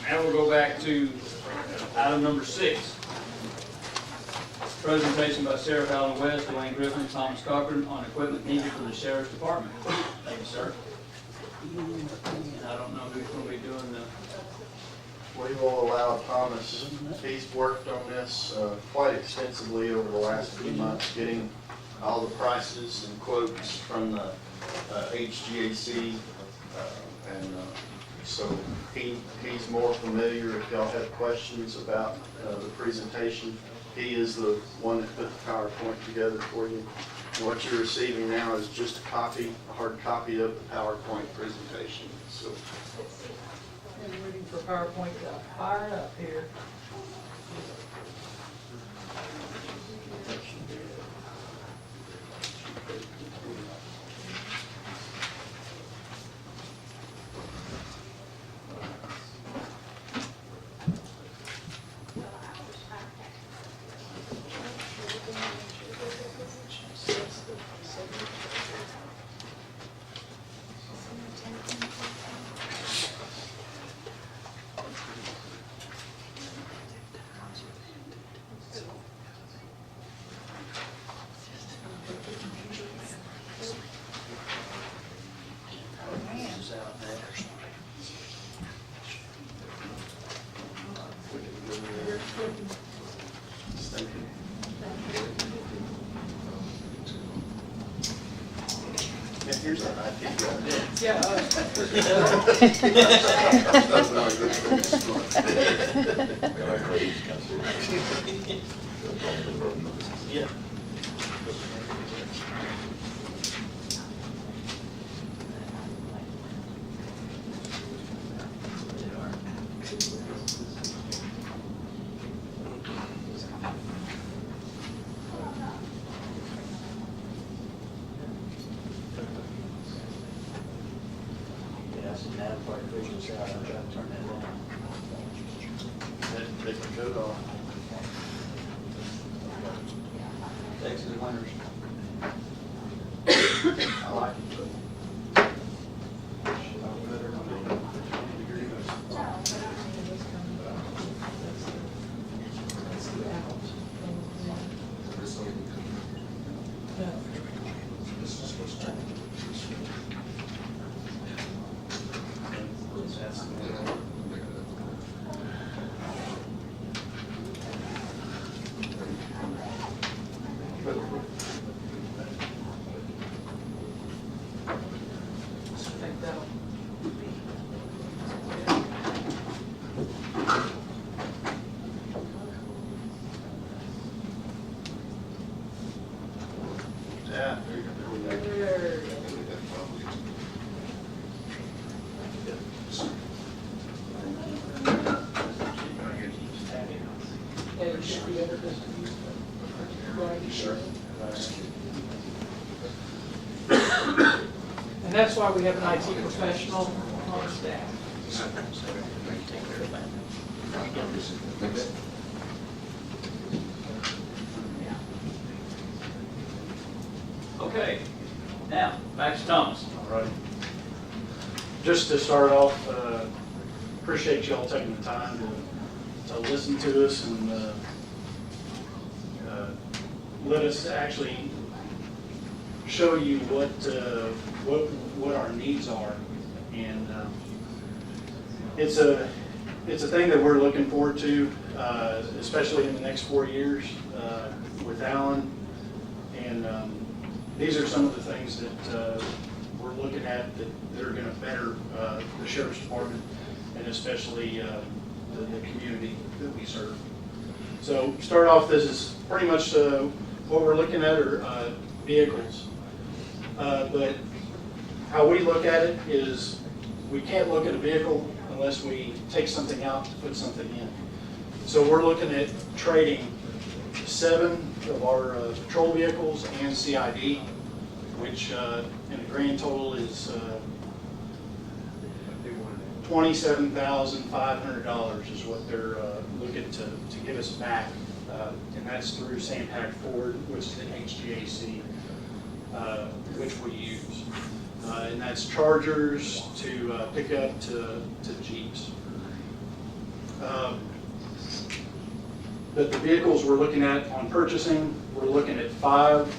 And we'll go back to item number 6. Presentation by Sheriff Allen West, Dwayne Griffin, and Thomas Cochran on equipment needed for the Sheriff's Department. Thank you, sir. And I don't know who's going to be doing the... We will allow Thomas. He's worked on this quite extensively over the last few months, getting all the prices and quotes from the HGAC. So he's more familiar. If y'all have questions about the presentation, he is the one that put the PowerPoint together for you. And what you're receiving now is just a hard copy of the PowerPoint presentation. So. I'm waiting for PowerPoint to fire up here. Here's an IP guy. Yeah. Yeah. Take the coat off. Thanks to the winners. I like it. Yeah, there you go. Sure. And that's why we have an IT professional on staff. Okay, now, back to Thomas. All right. Just to start off, appreciate y'all taking the time to listen to us and let us actually show you what our needs are. And it's a thing that we're looking forward to, especially in the next 4 years with Alan. And these are some of the things that we're looking at that are going to better the Sheriff's Department and especially the community that we serve. So start off, this is pretty much what we're looking at are vehicles. But how we look at it is we can't look at a vehicle unless we take something out to put something in. So we're looking at trading 7 of our patrol vehicles and CID, which in a grand total is $27,500 is what they're looking to give us back. And that's through Sanpac Ford, which is the HGAC, which we use. And that's Chargers to pick up to Jeeps. But the vehicles we're looking at on purchasing, we're looking at 5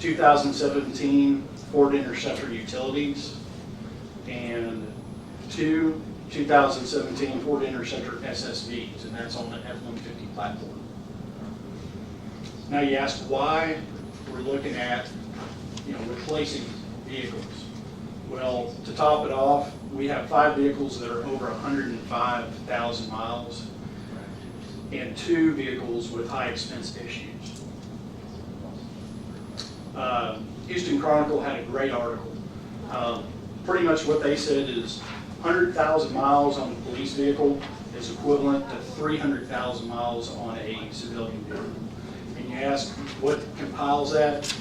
2017 Ford Interceptor utilities and 2 2017 Ford Interceptor SSVs, and that's on the F-150 platform. Now you ask why we're looking at, replacing vehicles. Well, to top it off, we have 5 vehicles that are over 105,000 miles and 2 vehicles with high expense issues. Houston Chronicle had a great article. Pretty much what they said is 100,000 miles on a police vehicle is equivalent to 300,000 miles on a civilian vehicle. And you ask what compiles that?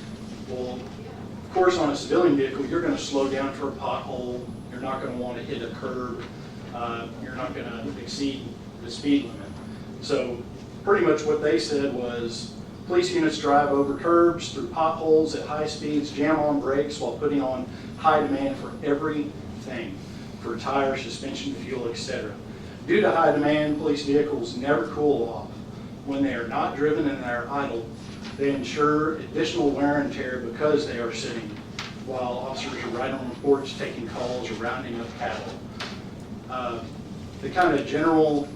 Well, of course, on a civilian vehicle, you're going to slow down for a pothole. You're not going to want to hit a curb. You're not going to exceed the speed limit. So pretty much what they said was police units drive over curbs, through potholes at high speeds, jam on brakes while putting on high demand for everything, for tires, suspension, fuel, etc. Due to high demand, police vehicles never cool off. When they are not driven and they are idle, they ensure additional wear and tear because they are sitting, while officers are right on the porch taking calls or rounding up cattle. The kind of general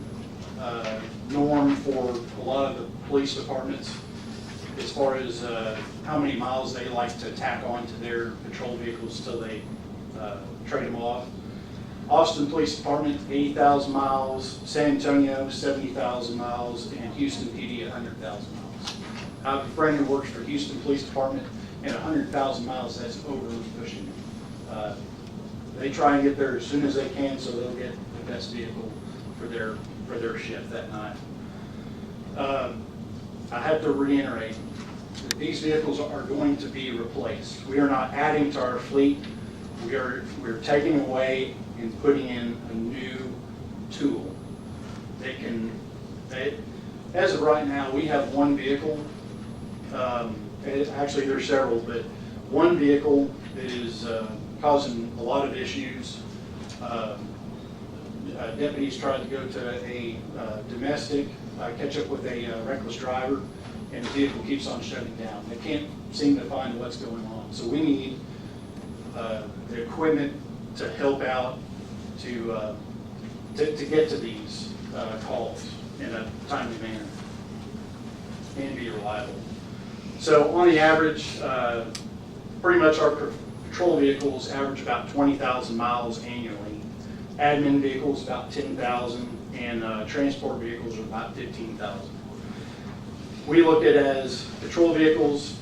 norm for a lot of the police departments as far as how many miles they like to tack on to their patrol vehicles till they trade them off. Austin Police Department, 80,000 miles, San Antonio, 70,000 miles, and Houston PD, 100,000 miles. I have a friend who works for Houston Police Department, and 100,000 miles, that's over pushing it. They try and get there as soon as they can so they'll get the best vehicle for their shift that night. I have to reiterate that these vehicles are going to be replaced. We are not adding to our fleet. We're taking away and putting in a new tool. As of right now, we have one vehicle. Actually, there's several, but one vehicle that is causing a lot of issues. Deputies tried to go to a domestic, catch up with a reckless driver, and the vehicle keeps on shutting down. They can't seem to find what's going on. So we need the equipment to help out to get to these calls in a timely manner and be reliable. So on the average, pretty much our patrol vehicles average about 20,000 miles annually. Admin vehicles about 10,000, and transport vehicles are about 15,000. We look at it as patrol vehicles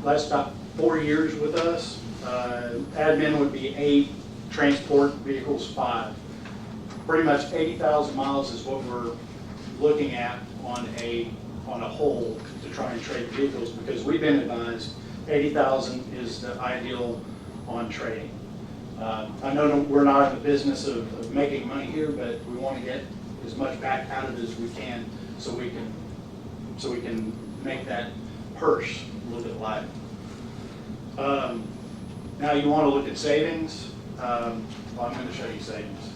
last about 4 years with us. Admin would be 8, transport vehicles 5. Pretty much 80,000 miles is what we're looking at on a whole to try and trade vehicles, because we've been advised 80,000 is the ideal on trading. I know we're not in the business of making money here, but we want to get as much back out of it as we can so we can make that purse a little bit lighter. Now you want to look at savings. Well, I'm going to show you savings.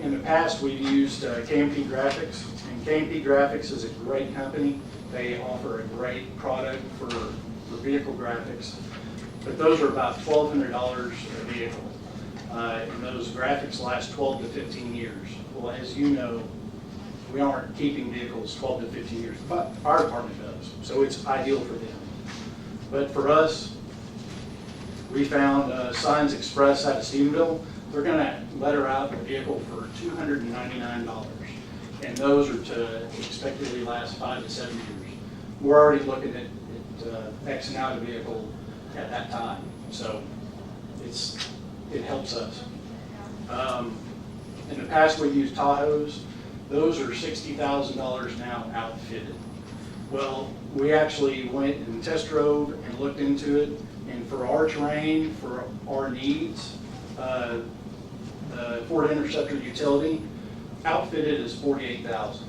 In the past, we've used KMP Graphics, and KMP Graphics is a great company. They offer a great product for vehicle graphics, but those are about $1,200 a vehicle, and those graphics last 12 to 15 years. Well, as you know, we aren't keeping vehicles 12 to 15 years, but the fire department does, so it's ideal for them. But for us, we found Signs Express out of Stephenville. They're going to letter out a vehicle for $299, and those are to expectedly last 5 to 7 years. We're already looking at Xing out a vehicle at that time, so it helps us. In the past, we've used Tahoes. Those are $60,000 now outfitted. Well, we actually went and test drove and looked into it, and for our terrain, for our needs, the Ford Interceptor utility outfitted is $48,000.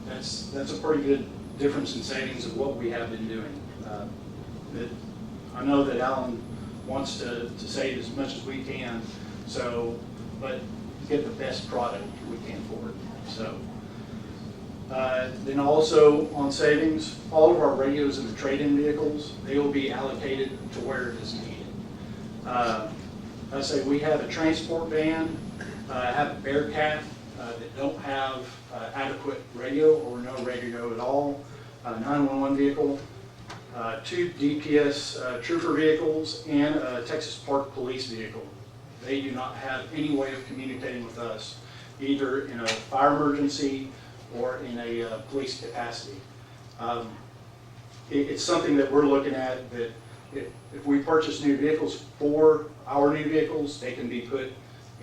That's a pretty good difference in savings of what we have been doing. I know that Alan wants to save as much as we can, but get the best product we can for it. So Then also on savings, all of our radios in the trade-in vehicles, they will be allocated to where it is needed. I say we have a transport van, have a Bearcat that don't have adequate radio or no radio at all, 911 vehicle, 2 DPS trooper vehicles, and a Texas Park Police vehicle. They do not have any way of communicating with us, either in a fire emergency or in a police capacity. It's something that we're looking at, that if we purchase new vehicles for our new vehicles, they can be put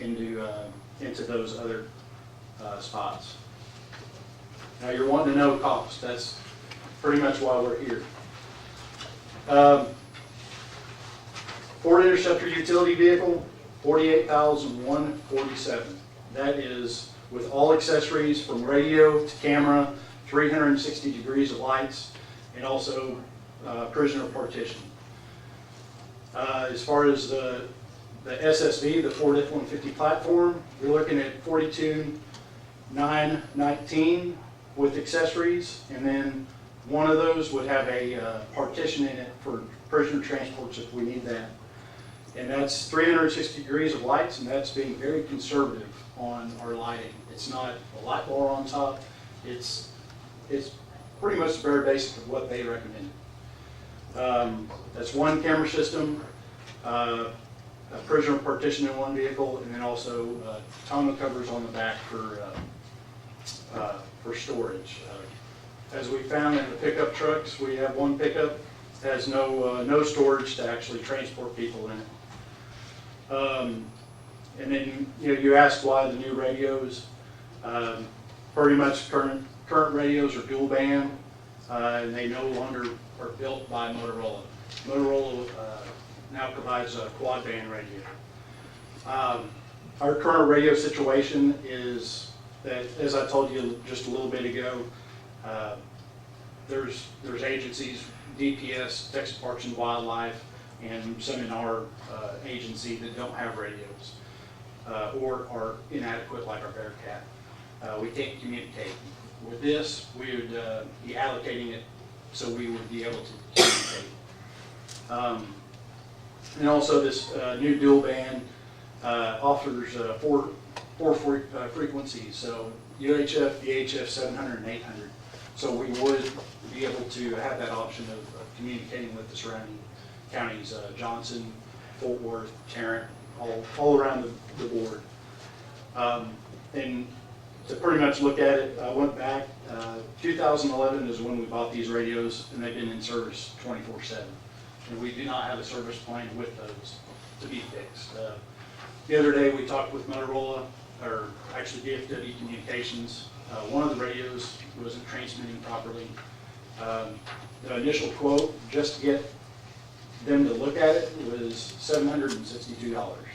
into those other spots. Now you're wanting to know cost. That's pretty much why we're here. Ford Interceptor utility vehicle, $48,147. That is with all accessories from radio to camera, 360 degrees of lights, and also prisoner partition. As far as the SSV, the Ford F-150 platform, we're looking at $42,919 with accessories, and then one of those would have a partition in it for prisoner transports if we need that. And that's 360 degrees of lights, and that's being very conservative on our lighting. It's not a light bar on top. It's pretty much the very basic of what they recommend. That's one camera system, a prisoner partition in one vehicle, and then also tonneau covers on the back for storage. As we found in the pickup trucks, we have one pickup that has no storage to actually transport people in it. And then you asked why the new radios. Pretty much current radios are dual band, and they no longer are built by Motorola. Motorola now provides a quad band radio. Our current radio situation is that, as I told you just a little bit ago, there's agencies, DPS, Texas Parks and Wildlife, and some in our agency that don't have radios or are inadequate, like our Bearcat. We can't communicate. With this, we would be allocating it so we would be able to communicate. And also this new dual band offers four frequencies, so UHF, VHF, 700, and 800. So we would be able to have that option of communicating with the surrounding counties, Johnson, Fort Worth, Tarrant, all around the board. And to pretty much look at it, I went back, 2011 is when we bought these radios, and they've been in service 24/7. And we do not have a service plan with those to be fixed. The other day we talked with Motorola, or actually DFW Communications. One of the radios wasn't transmitting properly. The initial quote, just to get them to look at it, was $762.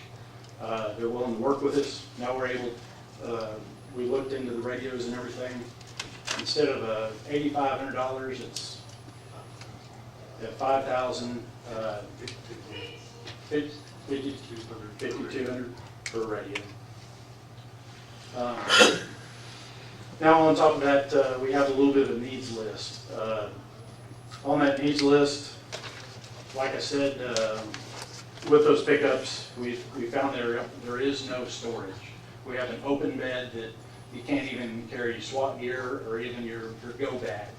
They're willing to work with us. Now we're able, we looked into the radios and everything. Instead of $8,500, it's $5,200 per radio. Now on top of that, we have a little bit of a needs list. On that needs list, like I said, with those pickups, we found there is no storage. We have an open bed that you can't even carry SWAT gear or even your go bag.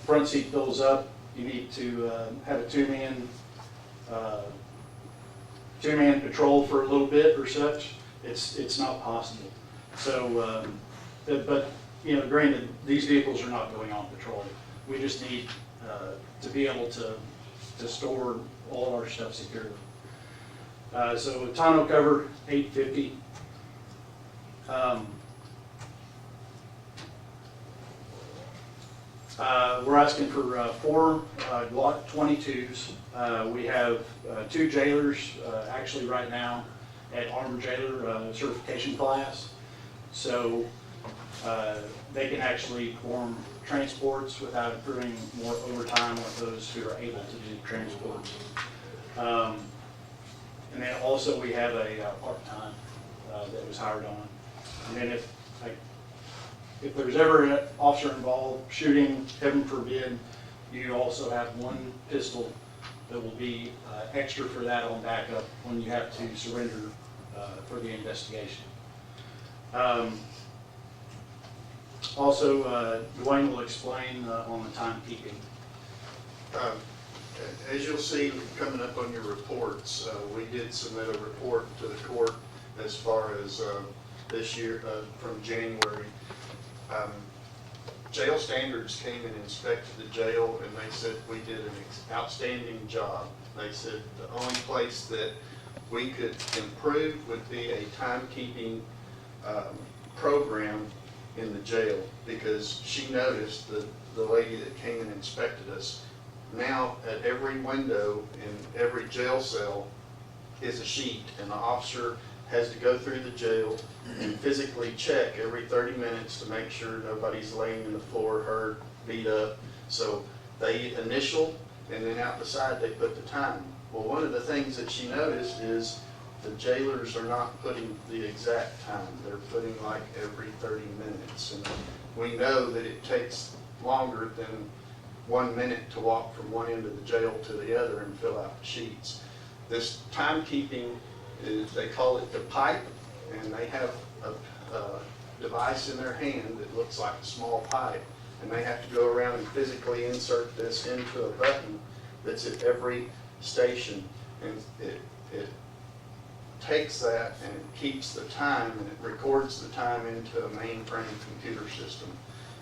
Front seat fills up. You need to have a two-man patrol for a little bit or such. It's not possible. So, but granted, these vehicles are not going on patrol. We just need to be able to store all our stuff securely. So a tonneau cover, $850. We're asking for 4 Glock 22s. We have 2 jailers actually right now at Armor Jailer certification class. So they can actually perform transports without accruing more overtime with those who are able to do transports. And then also we have a part-time that was hired on. And then if if there's ever an officer involved shooting, heaven forbid, you also have one pistol that will be extra for that on backup when you have to surrender for the investigation. Also, Dwayne will explain on the timekeeping. As you'll see coming up on your reports, we did submit a report to the court as far as this year, from January. Jail Standards came and inspected the jail, and they said we did an outstanding job. They said the only place that we could improve would be a timekeeping program in the jail, because she noticed that the lady that came and inspected us, now at every window in every jail cell is a sheet, and the officer has to go through the jail and physically check every 30 minutes to make sure nobody's laying in the floor hurt, beat up. So they initial, and then out the side they put the time. Well, one of the things that she noticed is the jailers are not putting the exact time. They're putting like every 30 minutes. And we know that it takes longer than 1 minute to walk from one end of the jail to the other and fill out the sheets. This timekeeping is, they call it the pipe, and they have a device in their hand that looks like a small pipe, and they have to go around and physically insert this into a button that's at every station, and it takes that and it keeps the time, and it records the time into a mainframe computer system.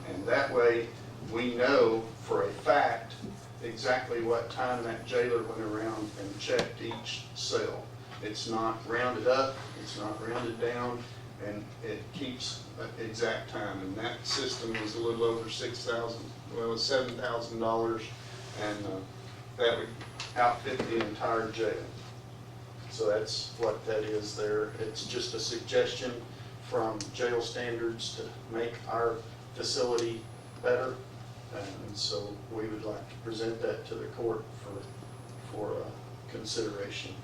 And that way we know for a fact exactly what time that jailer went around and checked each cell. It's not rounded up, it's not rounded down, and it keeps an exact time. And that system was a little over $6,000, well, it was $7,000, and that would outfit the entire jail. So that's what that is there. It's just a suggestion from Jail Standards to make our facility better. And so we would like to present that to the court for consideration.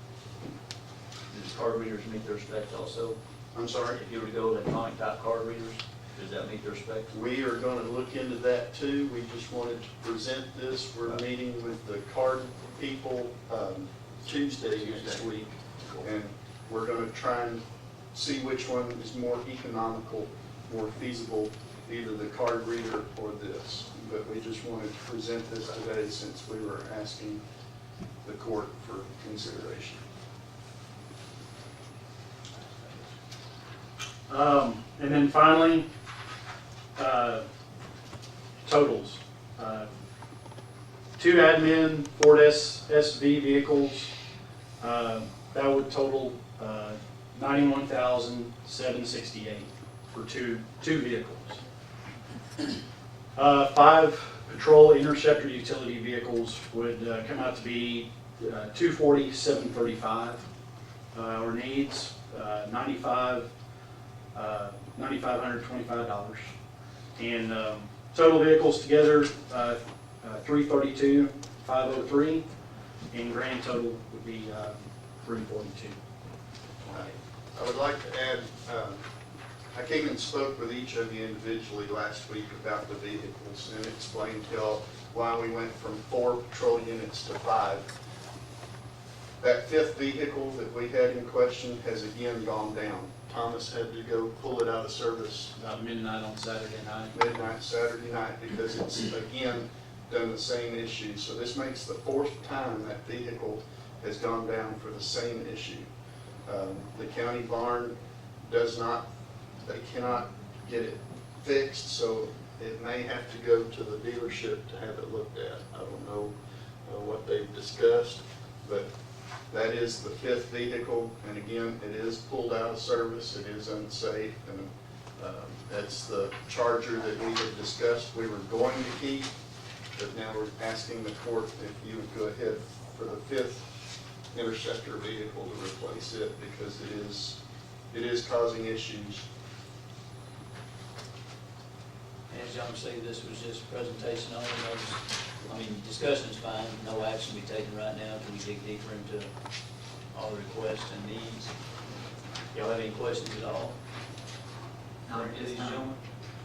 Does card readers meet their specs also? I'm sorry? If you were to go electronic type card readers, does that meet their specs? We are going to look into that too. We just wanted to present this. We're meeting with the card people Tuesday next week. And we're going to try and see which one is more economical, more feasible, either the card reader or this. But we just wanted to present this today since we were asking the court for consideration. And then finally, totals. 2 admin Ford SV vehicles, that would total $91,768 for two vehicles. 5 patrol interceptor utility vehicles would come out to be $240,735. Our needs $9,525, and total vehicles together 332,503, and grand total would be 342. I would like to add, I came and spoke with each of you individually last week about the vehicles and explained to y'all why we went from 4 patrol units to 5. That 5th vehicle that we had in question has again gone down. Thomas had to go pull it out of service About midnight on Saturday night. midnight Saturday night because it's again done the same issue. So this makes the 4th time that vehicle has gone down for the same issue. The county barn they cannot get it fixed, so it may have to go to the dealership to have it looked at. I don't know what they've discussed, but that is the 5th vehicle, and again, it is pulled out of service, it is unsafe, and that's the Charger that we had discussed we were going to keep, but now we're asking the court if you would go ahead for the 5th interceptor vehicle to replace it, because it is causing issues. As y'all see, this was just a presentation only. Discussion is fine, no action to be taken right now until we dig deeper into all the requests and needs. Y'all have any questions at all? For any of these gentlemen?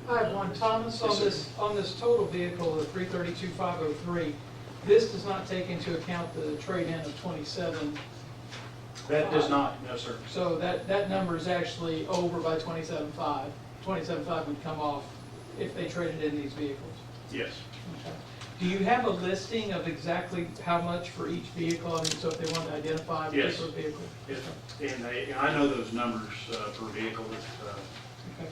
I have one, Thomas, on this total vehicle, the 332,503, this does not take into account the trade-in of 27. That does not, no, sir. So that number is actually over by 27.5. 27.5 would come off if they traded in these vehicles. Yes. Okay. Do you have a listing of exactly how much for each vehicle? I mean, so if they want to identify a Yes. particular vehicle? Yes. And I know those numbers per vehicle. Okay.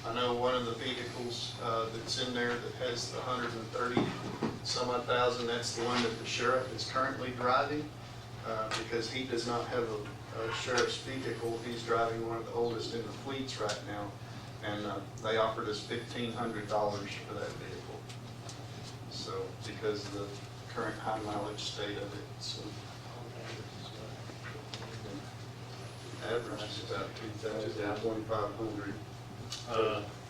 I know one of the vehicles that's in there that has the 130 some odd thousand, that's the one that the sheriff is currently driving, because he does not have a sheriff's vehicle. He's driving one of the oldest in the fleets right now, and they offered us $1,500 for that vehicle. So, because of the current high mileage state of it, so. Average is about 2,500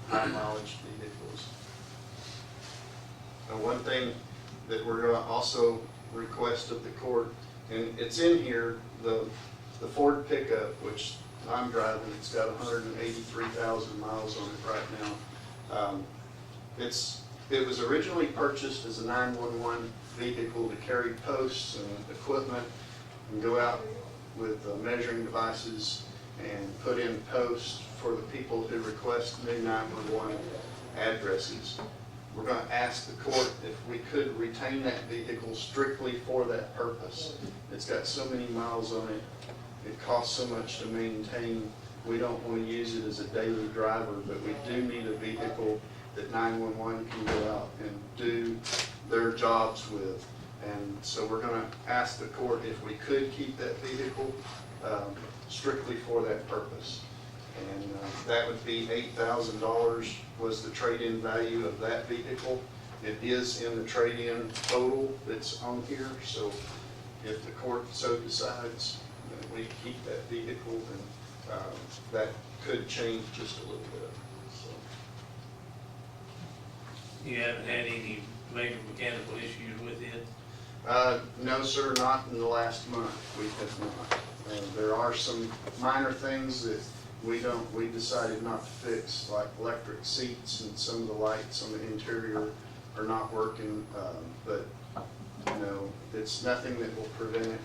high mileage vehicles. Now, one thing that we're going to also request of the court, and it's in here, the Ford pickup, which I'm driving, it's got 183,000 miles on it right now. It was originally purchased as a 911 vehicle to carry posts and equipment and go out with measuring devices and put in posts for the people who request new 911 addresses. We're going to ask the court if we could retain that vehicle strictly for that purpose. It's got so many miles on it, it costs so much to maintain. We don't want to use it as a daily driver, but we do need a vehicle that 911 can go out and do their jobs with. And so we're going to ask the court if we could keep that vehicle strictly for that purpose. And that would be $8,000 was the trade-in value of that vehicle. It is in the trade-in total that's on here, so if the court so decides that we keep that vehicle, then that could change just a little bit. So. You haven't had any major mechanical issues with it? No, sir, not in the last month. We have not. There are some minor things that we decided not to fix, like electric seats and some of the lights on the interior are not working, but you know, it's nothing that will prevent it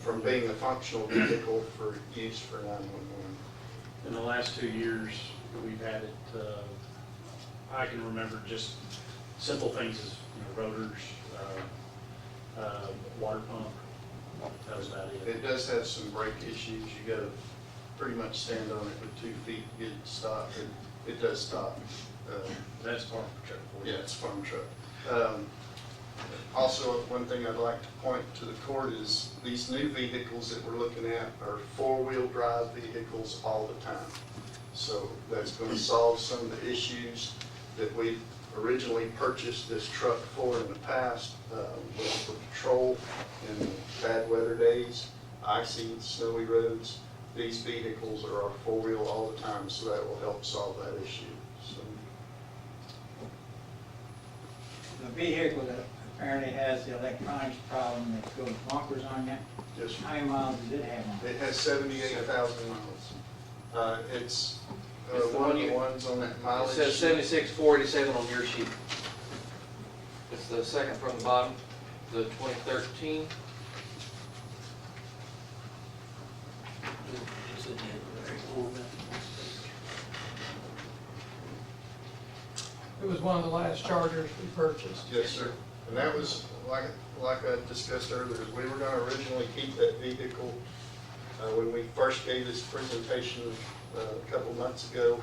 from being a functional vehicle for use for 911. In the last 2 years, we've had it, I can remember just simple things as rotors, water pump. That was about it. It does have some brake issues. You got to pretty much stand on it with 2 feet to get it to stop. It does stop. That's farm truck for you. Yeah, it's a farm truck. Also, one thing I'd like to point to the court is these new vehicles that we're looking at are 4-wheel drive vehicles all the time. So that's going to solve some of the issues that we originally purchased this truck for in the past, was for patrol in bad weather days, icy, snowy roads. These vehicles are our 4-wheel all the time, so that will help solve that issue. So. The vehicle that apparently has the electronics problem that goes bonkers on you, Yes, sir. how many miles does it have on it? It has 78,000 miles. It's It's the one one of the you- ones on that It mileage. says 76,487 on your sheet. It's the second from the bottom, the 2013. It's in there, very cool. It was one of the last Chargers we purchased. Yes, sir. And that was, like I discussed earlier, we were going to originally keep that vehicle when we first gave this presentation a couple months ago.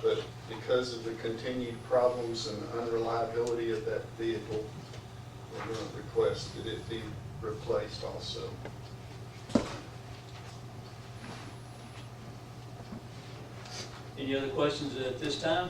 But because of the continued problems and unreliability of that vehicle, we're going to request that it be replaced also. Any other questions at this time?